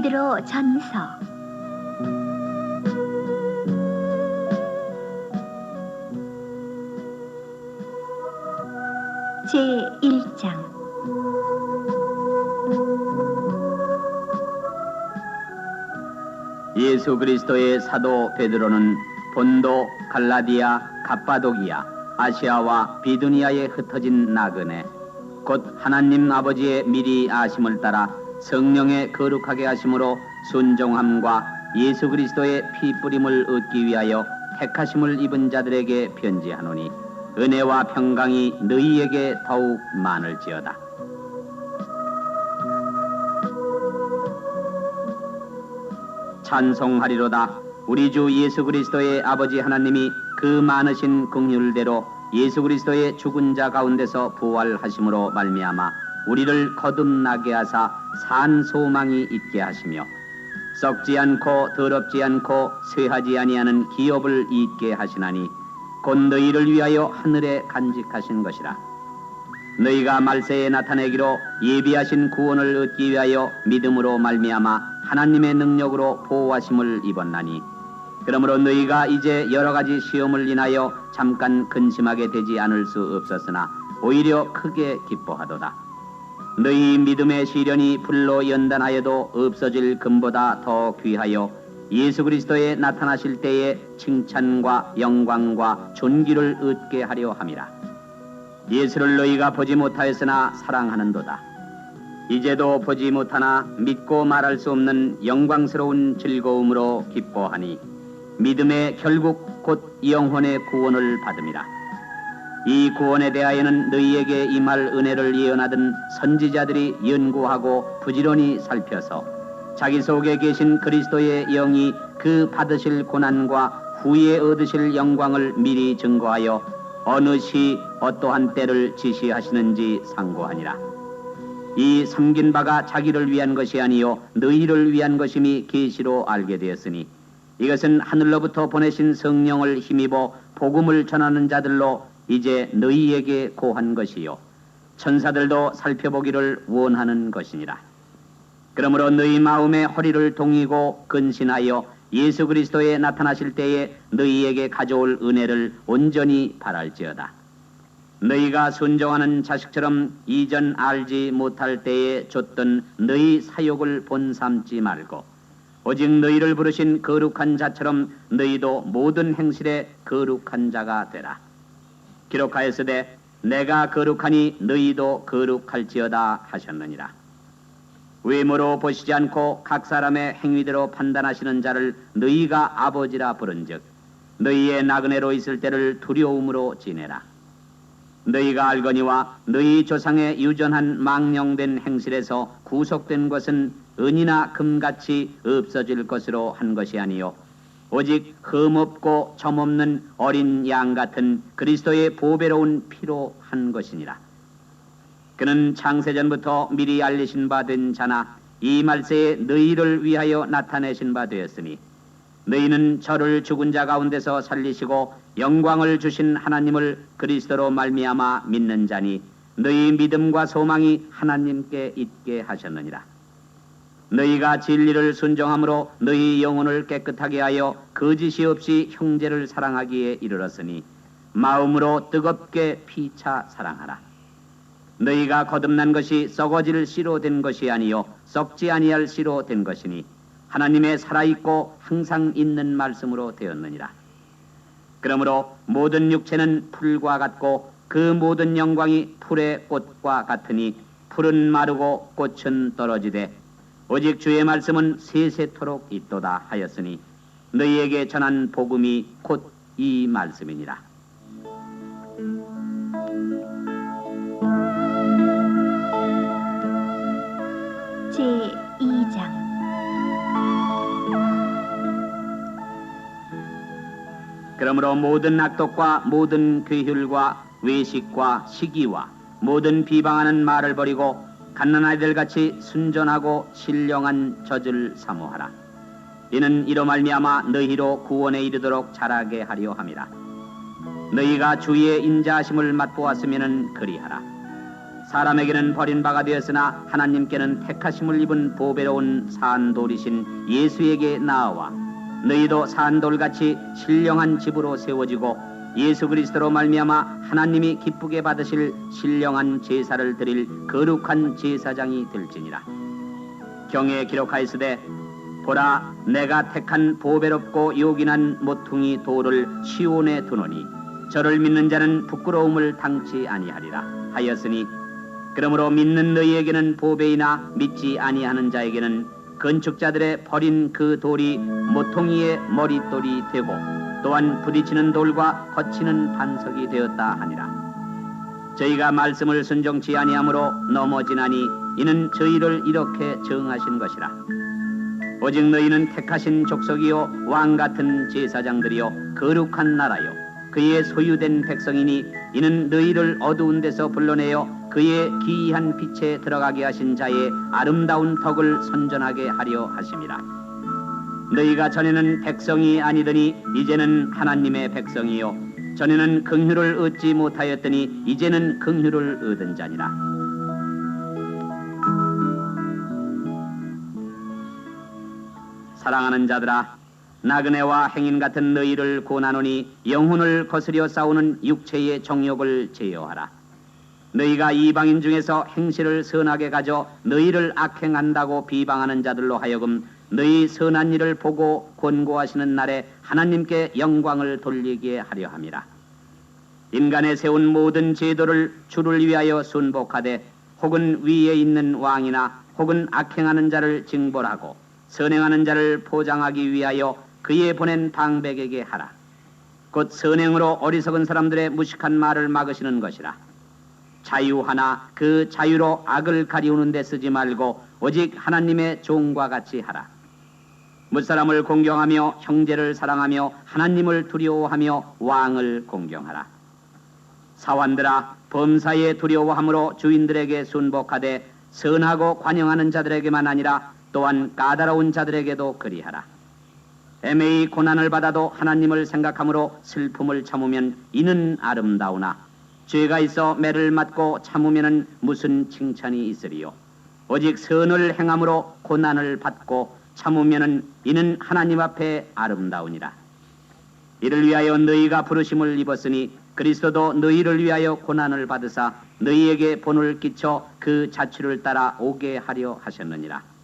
베드로 전서 제1장. 예수 그리스도의 사도 베드로는 본도, 갈라디아, 갑바도기아, 아시아와 비두니아에 흩어진 나그네, 곧 하나님 아버지의 미리 아심을 따라 성령의 거룩하게 하심으로 순종함과 예수 그리스도의 피 뿌림을 얻기 위하여 택하심을 입은 자들에게 편지하노니 은혜와 평강이 너희에게 더욱 많을지어다. 찬송하리로다. 우리 주 예수 그리스도의 아버지 하나님이 그 많으신 긍휼대로 예수 그리스도의 죽은 자 가운데서 부활하심으로 말미암아 우리를 거듭나게 하사 산 소망이 있게 하시며 썩지 않고 더럽지 않고 쇠하지 아니하는 기업을 잊게 하시나니 곧 너희를 위하여 하늘에 간직하신 것이라. 너희가 말세에 나타내기로 예비하신 구원을 얻기 위하여 믿음으로 말미암아 하나님의 능력으로 보호하심을 입었나니 그러므로 너희가 이제 여러 가지 시험을 인하여 잠깐 근심하게 되지 않을 수 없었으나 오히려 크게 기뻐하도다. 너희 믿음의 시련이 불로 연단하여도 없어질 금보다 더 귀하여 예수 그리스도에 나타나실 때에 칭찬과 영광과 존귀를 얻게 하려 함이라. 예수를 너희가 보지 못하였으나 사랑하는도다. 이제도 보지 못하나 믿고 말할 수 없는 영광스러운 즐거움으로 기뻐하니 믿음의 결국 곧 영혼의 구원을 받음이라. 이 구원에 대하여는 너희에게 임할 은혜를 예언하던 선지자들이 연구하고 부지런히 살펴서 자기 속에 계신 그리스도의 영이 그 받으실 고난과 후에 얻으실 영광을 미리 증거하여 어느 시 어떠한 때를 지시하시는지 상고하니라. 이 섬긴 바가 자기를 위한 것이 아니요 너희를 위한 것임이 계시로 알게 되었으니 이것은 하늘로부터 보내신 성령을 힘입어 복음을 전하는 자들로 이제 너희에게 고한 것이요 천사들도 살펴보기를 원하는 것이니라. 그러므로 너희 마음의 허리를 동이고 근신하여 예수 그리스도에 나타나실 때에 너희에게 가져올 은혜를 온전히 바랄지어다. 너희가 순종하는 자식처럼 이전 알지 못할 때에 줬던 너희 사욕을 본삼지 말고 오직 너희를 부르신 거룩한 자처럼 너희도 모든 행실에 거룩한 자가 되라. 기록하였으되 내가 거룩하니 너희도 거룩할지어다 하셨느니라. 외모로 보시지 않고 각 사람의 행위대로 판단하시는 자를 너희가 아버지라 부른즉 너희의 나그네로 있을 때를 두려움으로 지내라. 너희가 알거니와 너희 조상의 유전한 망령된 행실에서 구속된 것은 은이나 금같이 없어질 것으로 한 것이 아니요 오직 흠없고 점없는 어린 양 같은 그리스도의 보배로운 피로 한 것이니라. 그는 창세전부터 미리 알리신 바 된 자나 이 말세에 너희를 위하여 나타내신 바 되었으니 너희는 저를 죽은 자 가운데서 살리시고 영광을 주신 하나님을 그리스도로 말미암아 믿는 자니 너희 믿음과 소망이 하나님께 있게 하셨느니라. 너희가 진리를 순종함으로 너희 영혼을 깨끗하게 하여 거짓이 없이 형제를 사랑하기에 이르렀으니 마음으로 뜨겁게 피차 사랑하라. 너희가 거듭난 것이 썩어질 씨로 된 것이 아니요 썩지 아니할 씨로 된 것이니 하나님의 살아있고 항상 있는 말씀으로 되었느니라. 그러므로 모든 육체는 풀과 같고 그 모든 영광이 풀의 꽃과 같으니 풀은 마르고 꽃은 떨어지되 오직 주의 말씀은 세세토록 있도다 하였으니 너희에게 전한 복음이 곧 이 말씀이니라. 제2장. 그러므로 모든 악독과 모든 괴휼과 외식과 시기와 모든 비방하는 말을 버리고 갓난아이들 같이 순전하고 신령한 젖을 사모하라. 이는 이로 말미암아 너희로 구원에 이르도록 자라게 하려 함이라. 너희가 주의 인자하심을 맛보았으면은 그리하라. 사람에게는 버림받아 되었으나 하나님께는 택하심을 입은 보배로운 산돌이신 예수에게 나아와 너희도 산돌같이 신령한 집으로 세워지고 예수 그리스도로 말미암아 하나님이 기쁘게 받으실 신령한 제사를 드릴 거룩한 제사장이 될지니라. 경에 기록하였으되 보라 내가 택한 보배롭고 요긴한 모퉁이 돌을 시온에 두노니 저를 믿는 자는 부끄러움을 당치 아니하리라 하였으니 그러므로 믿는 너희에게는 보배이나 믿지 아니하는 자에게는 건축자들의 버린 그 돌이 모퉁이의 머릿돌이 되고 또한 부딪히는 돌과 거치는 반석이 되었다 하니라. 저희가 말씀을 순종치 아니하므로 넘어지나니 이는 저희를 이렇게 정하신 것이라. 오직 너희는 택하신 족속이요 왕같은 제사장들이요 거룩한 나라요 그의 소유된 백성이니 이는 너희를 어두운 데서 불러내어 그의 기이한 빛에 들어가게 하신 자의 아름다운 덕을 선전하게 하려 하심이라. 너희가 전에는 백성이 아니더니 이제는 하나님의 백성이요 전에는 긍휼을 얻지 못하였더니 이제는 긍휼을 얻은 자니라. 사랑하는 자들아 나그네와 행인 같은 너희를 권하노니 영혼을 거스려 싸우는 육체의 정욕을 제어하라. 너희가 이방인 중에서 행실을 선하게 가져 너희를 악행한다고 비방하는 자들로 하여금 너희 선한 일을 보고 권고하시는 날에 하나님께 영광을 돌리게 하려 함이라. 인간의 세운 모든 제도를 주를 위하여 순복하되 혹은 위에 있는 왕이나 혹은 악행하는 자를 징벌하고 선행하는 자를 포장하기 위하여 그의 보낸 방백에게 하라. 곧 선행으로 어리석은 사람들의 무식한 말을 막으시는 것이라. 자유하나 그 자유로 악을 가리우는 데 쓰지 말고 오직 하나님의 종과 같이 하라. 무사람을 공경하며 형제를 사랑하며 하나님을 두려워하며 왕을 공경하라. 사환들아 범사에 두려워함으로 주인들에게 순복하되 선하고 관용하는 자들에게만 아니라 또한 까다로운 자들에게도 그리하라. 애매히 고난을 받아도 하나님을 생각함으로 슬픔을 참으면 이는 아름다우나 죄가 있어 매를 맞고 참으면은 무슨 칭찬이 있으리요. 오직 선을 행함으로 고난을 받고 참으면은 이는 하나님 앞에 아름다우니라. 이를 위하여 너희가 부르심을 입었으니 그리스도도 너희를 위하여 고난을 받으사 너희에게 본을 끼쳐 그 자취를 따라 오게 하려 하셨느니라.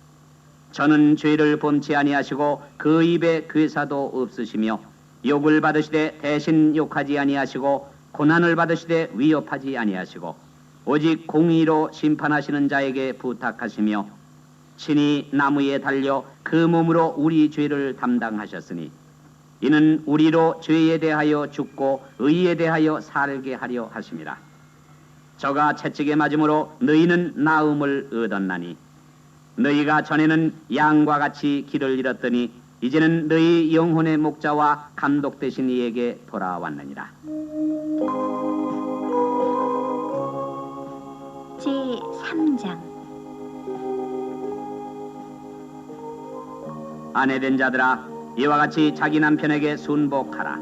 저는 죄를 범치 아니하시고 그 입에 괴사도 없으시며 욕을 받으시되 대신 욕하지 아니하시고 고난을 받으시되 위협하지 아니하시고 오직 공의로 심판하시는 자에게 부탁하시며 친히 나무에 달려 그 몸으로 우리 죄를 담당하셨으니 이는 우리로 죄에 대하여 죽고 의에 대하여 살게 하려 하심이라. 저가 채찍에 맞음으로 너희는 나음을 얻었나니 너희가 전에는 양과 같이 길을 잃었더니 이제는 너희 영혼의 목자와 감독 되신 이에게 돌아왔느니라. 제3장 아내된 자들아 이와 같이 자기 남편에게 순복하라.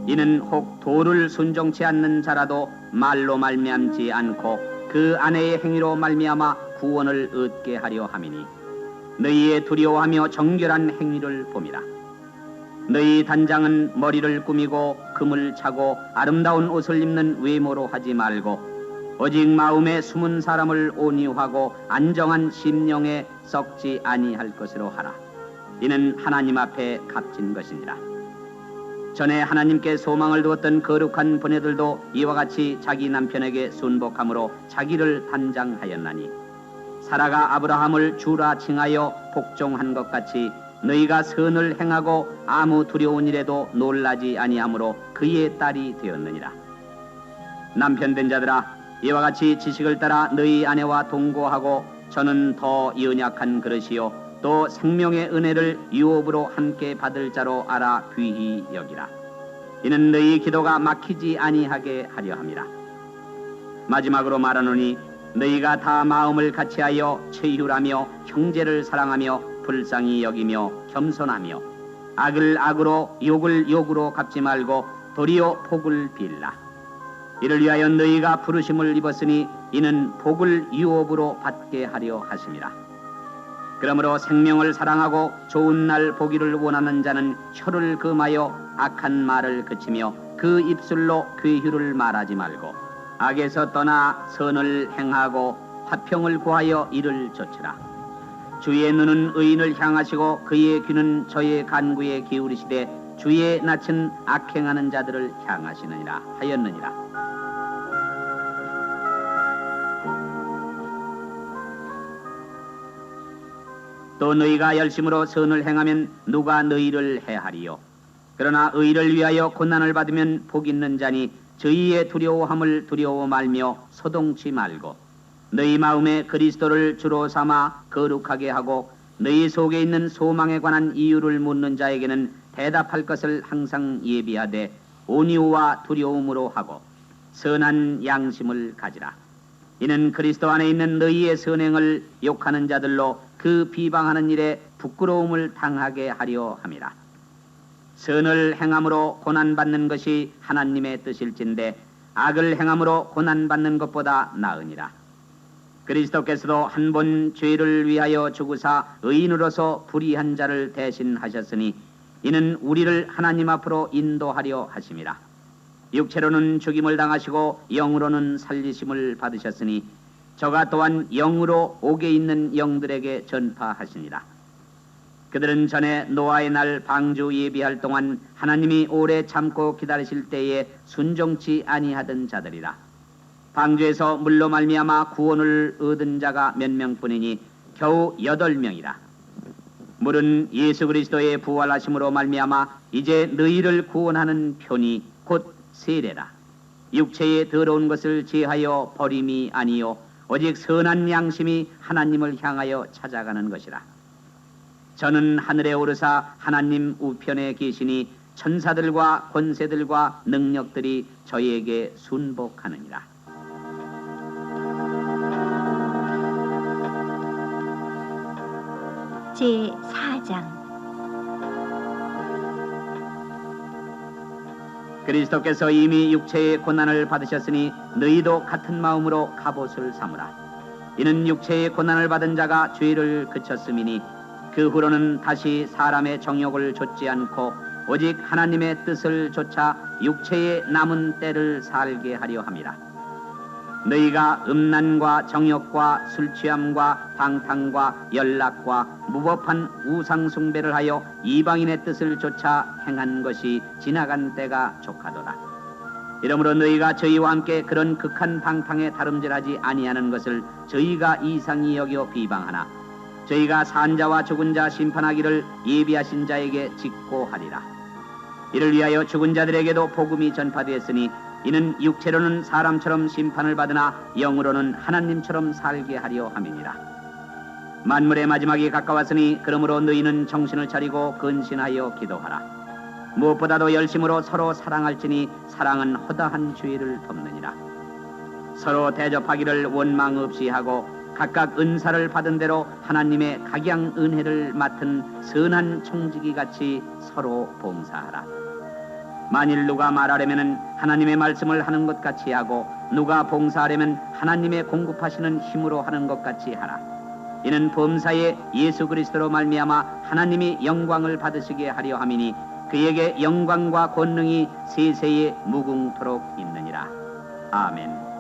이는 혹 도를 순종치 않는 자라도 말로 말미암지 않고 그 아내의 행위로 말미암아 구원을 얻게 하려 함이니 너희의 두려워하며 정결한 행위를 봄이라. 너희 단장은 머리를 꾸미고 금을 차고 아름다운 옷을 입는 외모로 하지 말고 오직 마음에 숨은 사람을 온유하고 안정한 심령에 썩지 아니할 것으로 하라. 이는 하나님 앞에 값진 것이니라. 전에 하나님께 소망을 두었던 거룩한 부녀들도 이와 같이 자기 남편에게 순복함으로 자기를 단장하였나니 사라가 아브라함을 주라 칭하여 복종한 것 같이 너희가 선을 행하고 아무 두려운 일에도 놀라지 아니하므로 그의 딸이 되었느니라. 남편된 자들아 이와 같이 지식을 따라 너희 아내와 동거하고 저는 더 연약한 그릇이요 또 생명의 은혜를 유업으로 함께 받을 자로 알아 귀히 여기라. 이는 너희 기도가 막히지 아니하게 하려 함이라. 마지막으로 말하노니 너희가 다 마음을 같이하여 체휼하며 형제를 사랑하며 불쌍히 여기며 겸손하며 악을 악으로 욕을 욕으로 갚지 말고 도리어 복을 빌라. 이를 위하여 너희가 부르심을 입었으니 이는 복을 유업으로 받게 하려 하심이라. 그러므로 생명을 사랑하고 좋은 날 보기를 원하는 자는 혀를 금하여 악한 말을 그치며 그 입술로 괴휴를 말하지 말고 악에서 떠나 선을 행하고 화평을 구하여 이를 좇으라. 주의 눈은 의인을 향하시고 그의 귀는 저의 간구에 기울이시되 주의 낯은 악행하는 자들을 향하시느니라 하였느니라. 또 너희가 열심으로 선을 행하면 누가 너희를 해하리요. 그러나 의를 위하여 고난을 받으면 복 있는 자니 저희의 두려워함을 두려워 말며 소동치 말고 너희 마음에 그리스도를 주로 삼아 거룩하게 하고 너희 속에 있는 소망에 관한 이유를 묻는 자에게는 대답할 것을 항상 예비하되 온유와 두려움으로 하고 선한 양심을 가지라. 이는 그리스도 안에 있는 너희의 선행을 욕하는 자들로 그 비방하는 일에 부끄러움을 당하게 하려 함이라. 선을 행함으로 고난받는 것이 하나님의 뜻일진데 악을 행함으로 고난받는 것보다 나으니라. 그리스도께서도 한 번 죄를 위하여 죽으사 의인으로서 불의한 자를 대신하셨으니 이는 우리를 하나님 앞으로 인도하려 하심이라. 육체로는 죽임을 당하시고 영으로는 살리심을 받으셨으니 저가 또한 영으로 옥에 있는 영들에게 전파하시니라. 그들은 전에 노아의 날 방주 예비할 동안 하나님이 오래 참고 기다리실 때에 순종치 아니하던 자들이라. 방주에서 물로 말미암아 구원을 얻은 자가 몇 명뿐이니 겨우 8명이라. 물은 예수 그리스도의 부활하심으로 말미암아 이제 너희를 구원하는 편이 곧 세례라. 육체의 더러운 것을 제하여 버림이 아니요 오직 선한 양심이 하나님을 향하여 찾아가는 것이라. 저는 하늘에 오르사 하나님 우편에 계시니 천사들과 권세들과 능력들이 저에게 순복하느니라. 제4장. 그리스도께서 이미 육체의 고난을 받으셨으니 너희도 같은 마음으로 갑옷을 삼으라. 이는 육체의 고난을 받은 자가 죄를 그쳤음이니 그 후로는 다시 사람의 정욕을 좇지 않고 오직 하나님의 뜻을 좇아 육체의 남은 때를 살게 하려 함이라. 너희가 음란과 정욕과 술취함과 방탕과 연락과 무법한 우상숭배를 하여 이방인의 뜻을 좇아 행한 것이 지나간 때가 족하도다. 이러므로 너희가 저희와 함께 그런 극한 방탕에 다름질하지 아니하는 것을 저희가 이상히 여겨 비방하나 저희가 산자와 죽은 자 심판하기를 예비하신 자에게 직고하리라. 이를 위하여 죽은 자들에게도 복음이 전파되었으니 이는 육체로는 사람처럼 심판을 받으나 영으로는 하나님처럼 살게 하려 함이니라. 만물의 마지막이 가까웠으니 그러므로 너희는 정신을 차리고 근신하여 기도하라. 무엇보다도 열심으로 서로 사랑할지니 사랑은 허다한 죄를 덮느니라. 서로 대접하기를 원망 없이 하고 각각 은사를 받은 대로 하나님의 각양 은혜를 맡은 선한 청지기 같이 서로 봉사하라. 만일 누가 말하려면 하나님의 말씀을 하는 것 같이 하고 누가 봉사하려면 하나님의 공급하시는 힘으로 하는 것 같이 하라. 이는 범사에 예수 그리스도로 말미암아 하나님이 영광을 받으시게 하려 함이니 그에게 영광과 권능이 세세에 무궁토록 있느니라. 아멘.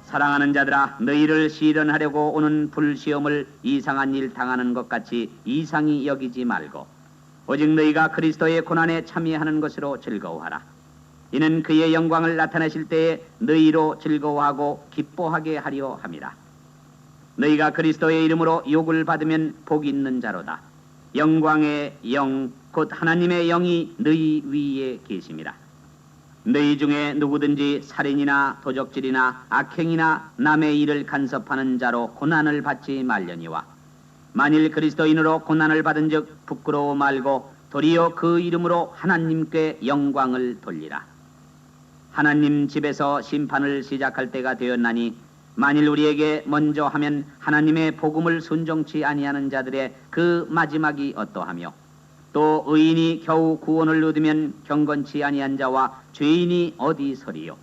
사랑하는 자들아, 너희를 시련하려고 오는 불시험을 이상한 일 당하는 것 같이 이상히 여기지 말고 오직 너희가 그리스도의 고난에 참여하는 것으로 즐거워하라. 이는 그의 영광을 나타내실 때에 너희로 즐거워하고 기뻐하게 하려 함이라. 너희가 그리스도의 이름으로 욕을 받으면 복 있는 자로다. 영광의 영 곧 하나님의 영이 너희 위에 계심이라. 너희 중에 누구든지 살인이나 도적질이나 악행이나 남의 일을 간섭하는 자로 고난을 받지 말려니와 만일 그리스도인으로 고난을 받은즉 부끄러워 말고 도리어 그 이름으로 하나님께 영광을 돌리라. 하나님 집에서 심판을 시작할 때가 되었나니 만일 우리에게 먼저 하면 하나님의 복음을 순종치 아니하는 자들의 그 마지막이 어떠하며 또 의인이 겨우 구원을 얻으면 경건치 아니한 자와 죄인이 어디 서리요.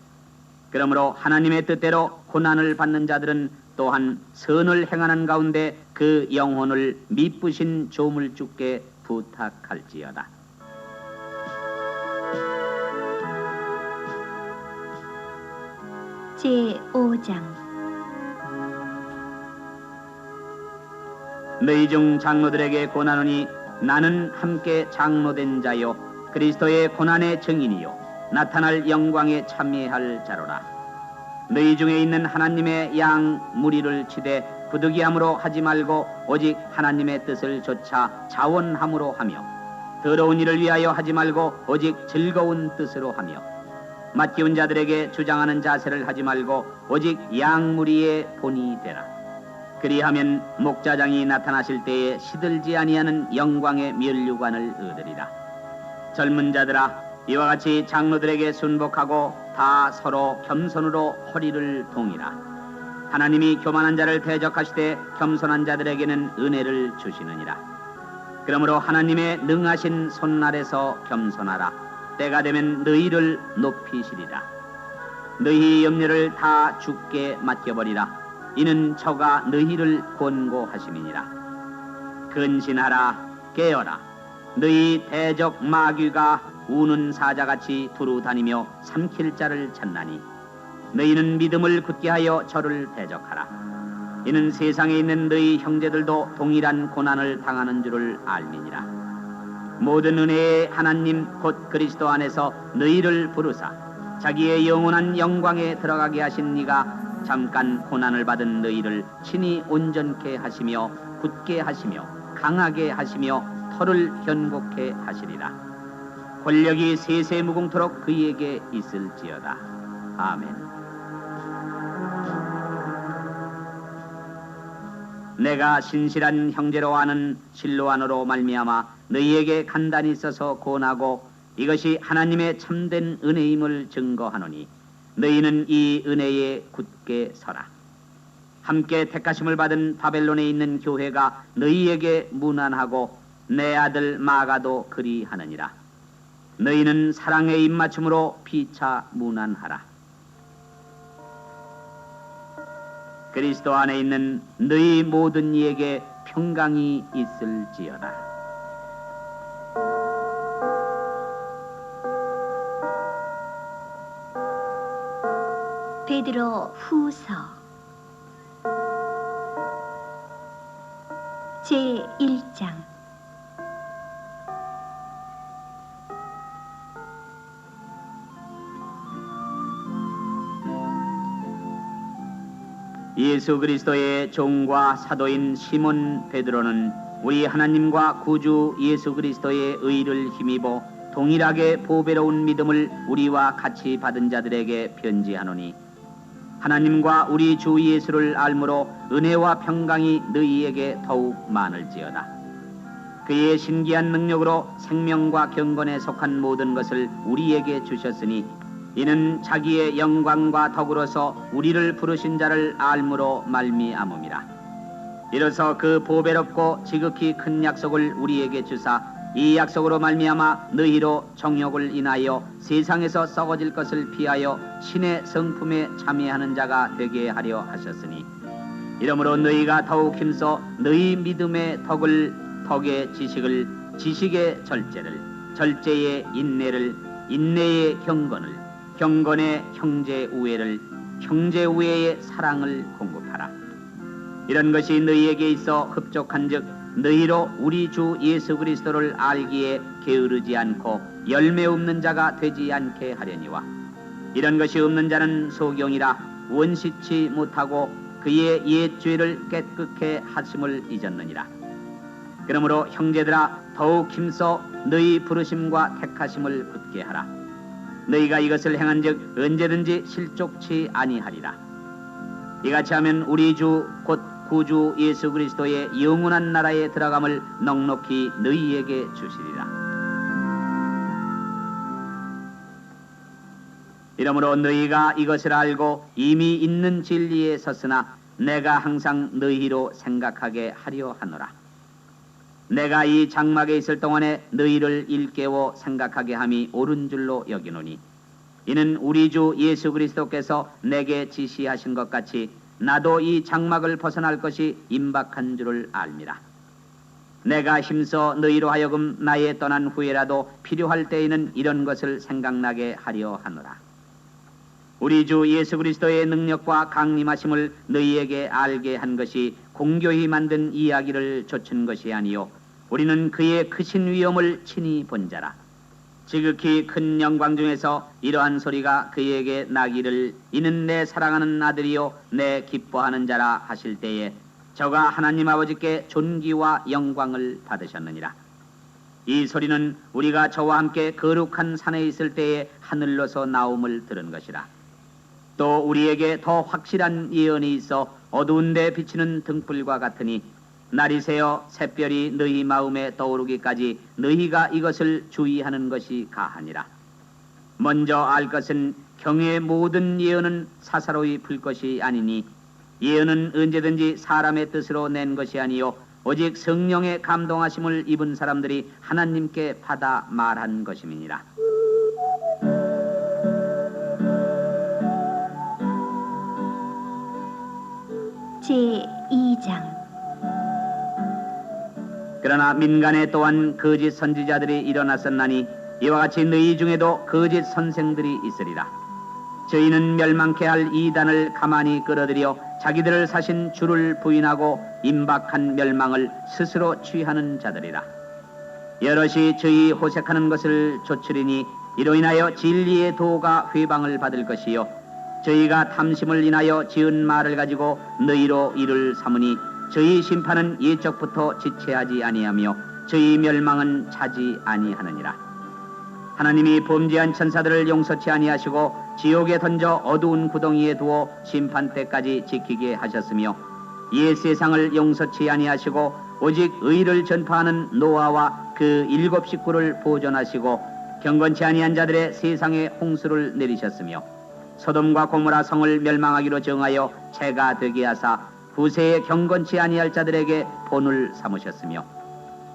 그러므로 하나님의 뜻대로 고난을 받는 자들은 또한 선을 행하는 가운데 그 영혼을 미쁘신 조물주께 부탁할지어다. 제5장 너희 중 장로들에게 고난하니 나는 함께 장로된 자요 그리스도의 고난의 증인이요 나타날 영광에 참여할 자로라. 너희 중에 있는 하나님의 양 무리를 치되 부득이함으로 하지 말고 오직 하나님의 뜻을 조차 자원함으로 하며 더러운 일을 위하여 하지 말고 오직 즐거운 뜻으로 하며 맡기운 자들에게 주장하는 자세를 하지 말고 오직 양 무리의 본이 되라. 그리하면 목자장이 나타나실 때에 시들지 아니하는 영광의 면류관을 얻으리라. 젊은 자들아 이와 같이 장로들에게 순복하고 다 서로 겸손으로 허리를 동이라. 하나님이 교만한 자를 대적하시되 겸손한 자들에게는 은혜를 주시느니라. 그러므로 하나님의 능하신 손날에서 겸손하라. 때가 되면 너희를 높이시리라. 너희 염려를 다 주께 맡겨버리라. 이는 저가 너희를 권고하심이니라. 근신하라 깨어라. 너희 대적 마귀가 우는 사자같이 두루 다니며 삼킬 자를 찾나니 너희는 믿음을 굳게 하여 저를 대적하라. 이는 세상에 있는 너희 형제들도 동일한 고난을 당하는 줄을 알미니라. 모든 은혜의 하나님 곧 그리스도 안에서 너희를 부르사 자기의 영원한 영광에 들어가게 하신 이가 잠깐 고난을 받은 너희를 친히 온전케 하시며 굳게 하시며 강하게 하시며 터를 견고케 하시리라. 권력이 세세 무궁토록 그에게 있을지어다. 아멘. 내가 신실한 형제로 아는 실로안으로 말미암아 너희에게 간단히 써서 권하고 이것이 하나님의 참된 은혜임을 증거하노니 너희는 이 은혜에 굳게 서라. 함께 택하심을 받은 바벨론에 있는 교회가 너희에게 문안하고 내 아들 마가도 그리하느니라. 너희는 사랑의 입맞춤으로 피차 문안하라. 그리스도 안에 있는 너희 모든 이에게 평강이 있을지어다. 베드로 후서 제1장 예수 그리스도의 종과 사도인 시몬 베드로는 우리 하나님과 구주 예수 그리스도의 의를 힘입어 동일하게 보배로운 믿음을 우리와 같이 받은 자들에게 편지하노니 하나님과 우리 주 예수를 알므로 은혜와 평강이 너희에게 더욱 많을지어다. 그의 신기한 능력으로 생명과 경건에 속한 모든 것을 우리에게 주셨으니 이는 자기의 영광과 덕으로서 우리를 부르신 자를 알므로 말미암음이라. 이로써 그 보배롭고 지극히 큰 약속을 우리에게 주사 이 약속으로 말미암아 너희로 정욕을 인하여 세상에서 썩어질 것을 피하여 신의 성품에 참여하는 자가 되게 하려 하셨으니 이러므로 너희가 더욱 힘써 너희 믿음의 덕을 덕의 지식을 지식의 절제를 절제의 인내를 인내의 경건을 경건의 형제 우애를 형제 우애의 사랑을 공급하라. 이런 것이 너희에게 있어 흡족한즉 너희로 우리 주 예수 그리스도를 알기에 게으르지 않고 열매 없는 자가 되지 않게 하려니와 이런 것이 없는 자는 소경이라 원시치 못하고 그의 옛 죄를 깨끗게 하심을 잊었느니라. 그러므로 형제들아 더욱 힘써 너희 부르심과 택하심을 굳게 하라. 너희가 이것을 행한즉 언제든지 실족치 아니하리라. 이같이 하면 우리 주 곧 구주 예수 그리스도의 영원한 나라에 들어감을 넉넉히 너희에게 주시리라. 이러므로 너희가 이것을 알고 이미 있는 진리에 섰으나 내가 항상 너희로 생각하게 하려 하노라. 내가 이 장막에 있을 동안에 너희를 일깨워 생각하게 함이 옳은 줄로 여기노니 이는 우리 주 예수 그리스도께서 내게 지시하신 것 같이 나도 이 장막을 벗어날 것이 임박한 줄을 알미라. 내가 힘써 너희로 하여금 나의 떠난 후에라도 필요할 때에는 이런 것을 생각나게 하려 하노라. 우리 주 예수 그리스도의 능력과 강림하심을 너희에게 알게 한 것이 공교히 만든 이야기를 좇은 것이 아니요 우리는 그의 크신 위엄을 친히 본 자라. 지극히 큰 영광 중에서 이러한 소리가 그에게 나기를 이는 내 사랑하는 아들이요 내 기뻐하는 자라 하실 때에 저가 하나님 아버지께 존귀와 영광을 받으셨느니라. 이 소리는 우리가 저와 함께 거룩한 산에 있을 때에 하늘로서 나옴을 들은 것이라. 또 우리에게 더 확실한 예언이 있어 어두운 데 비치는 등불과 같으니 날이 새어 샛별이 너희 마음에 떠오르기까지 너희가 이것을 주의하는 것이 가하니라. 먼저 알 것은 경의 모든 예언은 사사로이 풀 것이 아니니 예언은 언제든지 사람의 뜻으로 낸 것이 아니요 오직 성령의 감동하심을 입은 사람들이 하나님께 받아 말한 것임이니라. 제2장 그러나 민간에 또한 거짓 선지자들이 일어났었나니 이와 같이 너희 중에도 거짓 선생들이 있으리라. 저희는 멸망케 할 이단을 가만히 끌어들여 자기들을 사신 주를 부인하고 임박한 멸망을 스스로 취하는 자들이라. 여럿이 저희 호색하는 것을 좇으리니 이로 인하여 진리의 도가 회방을 받을 것이요 저희가 탐심을 인하여 지은 말을 가지고 너희로 이를 삼으니 저희 심판은 예적부터 지체하지 아니하며 저희 멸망은 차지 아니하느니라. 하나님이 범죄한 천사들을 용서치 아니하시고 지옥에 던져 어두운 구덩이에 두어 심판 때까지 지키게 하셨으며 옛 세상을 용서치 아니하시고 오직 의를 전파하는 노아와 그 7 식구를 보존하시고 경건치 아니한 자들의 세상에 홍수를 내리셨으며 소돔과 고모라 성을 멸망하기로 정하여 채가 되게 하사 후세에 경건치 아니할 자들에게 본을 삼으셨으며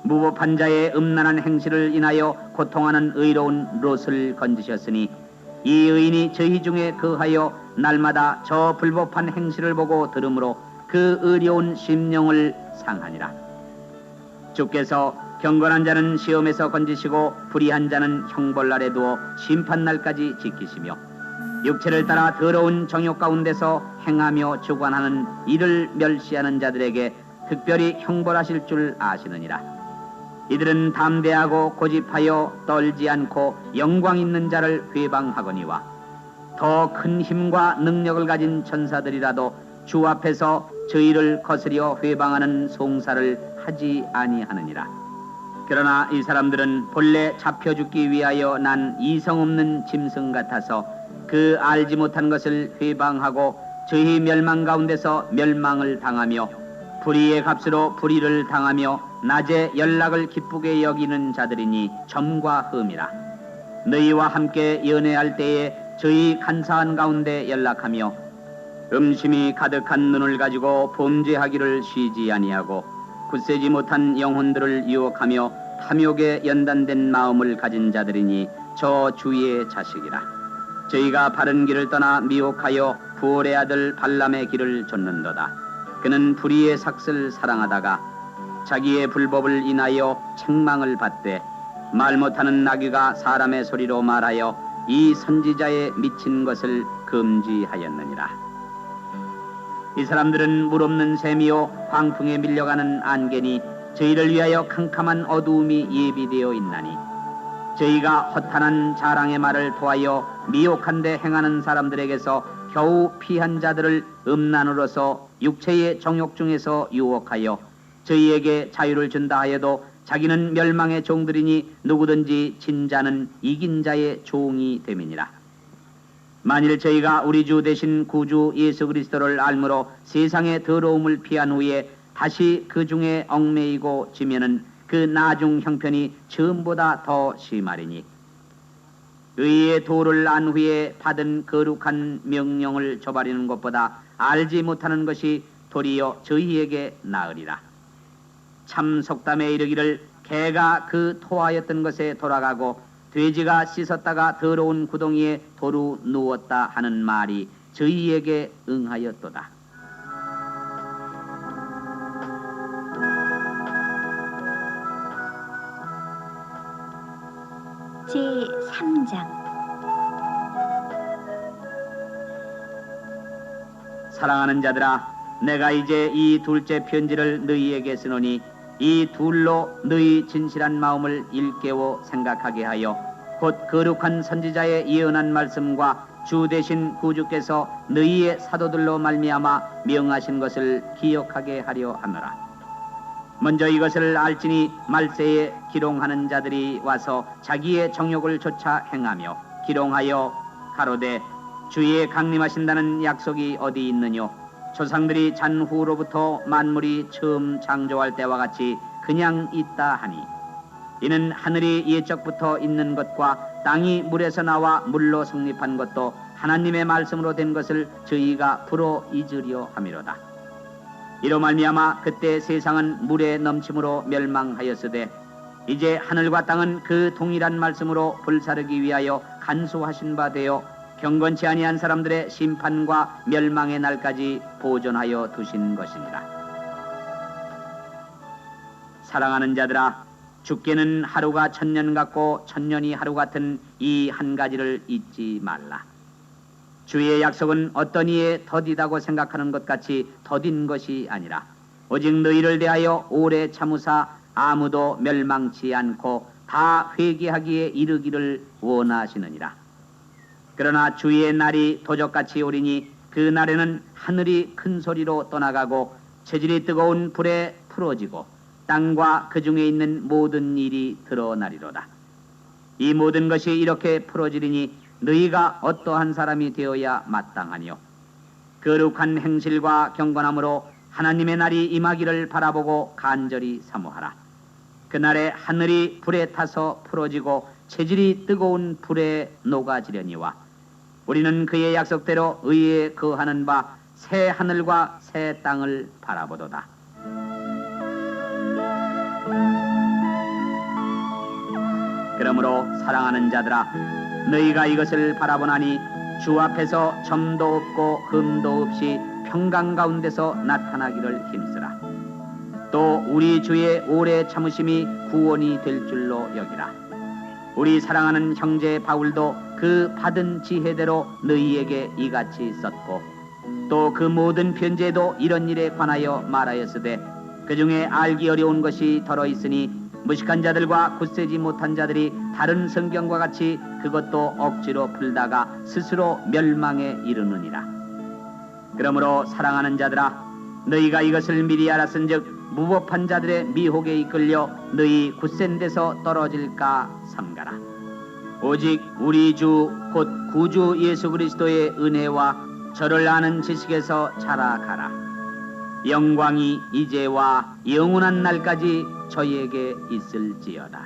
무법한 자의 음란한 행실을 인하여 고통하는 의로운 롯을 건지셨으니 이 의인이 저희 중에 거하여 날마다 저 불법한 행실을 보고 들으므로 그 의로운 심령을 상하니라. 주께서 경건한 자는 시험에서 건지시고 불의한 자는 형벌날에 두어 심판날까지 지키시며 육체를 따라 더러운 정욕 가운데서 행하며 주관하는 이를 멸시하는 자들에게 특별히 형벌하실 줄 아시느니라. 이들은 담대하고 고집하여 떨지 않고 영광 있는 자를 회방하거니와 더 큰 힘과 능력을 가진 천사들이라도 주 앞에서 저희를 거스려 회방하는 송사를 하지 아니하느니라. 그러나 이 사람들은 본래 잡혀 죽기 위하여 난 이성 없는 짐승 같아서 그 알지 못한 것을 회방하고 저희 멸망 가운데서 멸망을 당하며 불의의 값으로 불의를 당하며 낮에 연락을 기쁘게 여기는 자들이니 점과 흠이라. 너희와 함께 연애할 때에 저희 간사한 가운데 연락하며 음심이 가득한 눈을 가지고 범죄하기를 쉬지 아니하고 굳세지 못한 영혼들을 유혹하며 탐욕에 연단된 마음을 가진 자들이니 저 주의 자식이라. 저희가 바른 길을 떠나 미혹하여 부올의 아들 발람의 길을 좇는도다. 그는 불의의 삭슬 사랑하다가 자기의 불법을 인하여 책망을 받되 말 못하는 나귀가 사람의 소리로 말하여 이 선지자의 미친 것을 금지하였느니라. 이 사람들은 물 없는 샘이요 광풍에 밀려가는 안개니 저희를 위하여 캄캄한 어두움이 예비되어 있나니 저희가 허탄한 자랑의 말을 토하여 미혹한 데 행하는 사람들에게서 겨우 피한 자들을 음란으로서 육체의 정욕 중에서 유혹하여 저희에게 자유를 준다 하여도 자기는 멸망의 종들이니 누구든지 진 자는 이긴 자의 종이 됨이니라. 만일 저희가 우리 주 대신 구주 예수 그리스도를 알므로 세상의 더러움을 피한 후에 다시 그 중에 얽매이고 지면은 그 나중 형편이 처음보다 더 심하리니 의의 도를 안 후에 받은 거룩한 명령을 저버리는 것보다 알지 못하는 것이 도리어 저희에게 나으리라. 참 속담에 이르기를 개가 그 토하였던 것에 돌아가고 돼지가 씻었다가 더러운 구덩이에 도루 누웠다 하는 말이 저희에게 응하였도다. 제3장 사랑하는 자들아, 내가 이제 이 둘째 편지를 너희에게 쓰노니 이 둘로 너희 진실한 마음을 일깨워 생각하게 하여 곧 거룩한 선지자의 예언한 말씀과 주 되신 구주께서 너희의 사도들로 말미암아 명하신 것을 기억하게 하려 하노라. 먼저 이것을 알지니 말세에 기롱하는 자들이 와서 자기의 정욕을 좇아 행하며 기롱하여 가로되 주의 강림하신다는 약속이 어디 있느뇨? 조상들이 잔 후로부터 만물이 처음 창조할 때와 같이 그냥 있다 하니 이는 하늘이 예적부터 있는 것과 땅이 물에서 나와 물로 성립한 것도 하나님의 말씀으로 된 것을 저희가 불어 잊으려 함이로다. 이로 말미암아 그때 세상은 물에 넘침으로 멸망하였으되 이제 하늘과 땅은 그 동일한 말씀으로 불사르기 위하여 간수하신 바 되어 경건치 아니한 사람들의 심판과 멸망의 날까지 보존하여 두신 것이니라. 사랑하는 자들아, 주께는 하루가 천년 같고 천년이 하루 같은 이 한 가지를 잊지 말라. 주의 약속은 어떤 이에 더디다고 생각하는 것 같이 더딘 것이 아니라 오직 너희를 대하여 오래 참으사 아무도 멸망치 않고 다 회개하기에 이르기를 원하시느니라. 그러나 주의 날이 도적같이 오리니 그 날에는 하늘이 큰 소리로 떠나가고 체질이 뜨거운 불에 풀어지고 땅과 그 중에 있는 모든 일이 드러나리로다. 이 모든 것이 이렇게 풀어지리니 너희가 어떠한 사람이 되어야 마땅하니요? 거룩한 행실과 경건함으로 하나님의 날이 임하기를 바라보고 간절히 사모하라. 그날에 하늘이 불에 타서 풀어지고 체질이 뜨거운 불에 녹아지려니와 우리는 그의 약속대로 의에 거하는 바 새 하늘과 새 땅을 바라보도다. 그러므로 사랑하는 자들아, 너희가 이것을 바라보나니 주 앞에서 점도 없고 흠도 없이 평강 가운데서 나타나기를 힘쓰라. 또 우리 주의 오래 참으심이 구원이 될 줄로 여기라. 우리 사랑하는 형제 바울도 그 받은 지혜대로 너희에게 이같이 썼고 또 그 모든 편지에도 이런 일에 관하여 말하였으되 그 중에 알기 어려운 것이 덜어 있으니 무식한 자들과 굳세지 못한 자들이 다른 성경과 같이 그것도 억지로 풀다가 스스로 멸망에 이르느니라. 그러므로 사랑하는 자들아, 너희가 이것을 미리 알았은즉 무법한 자들의 미혹에 이끌려 너희 굳센 데서 떨어질까 삼가라. 오직 우리 주 곧 구주 예수 그리스도의 은혜와 저를 아는 지식에서 자라가라. 영광이 이제와 영원한 날까지 저희에게 있을지어다.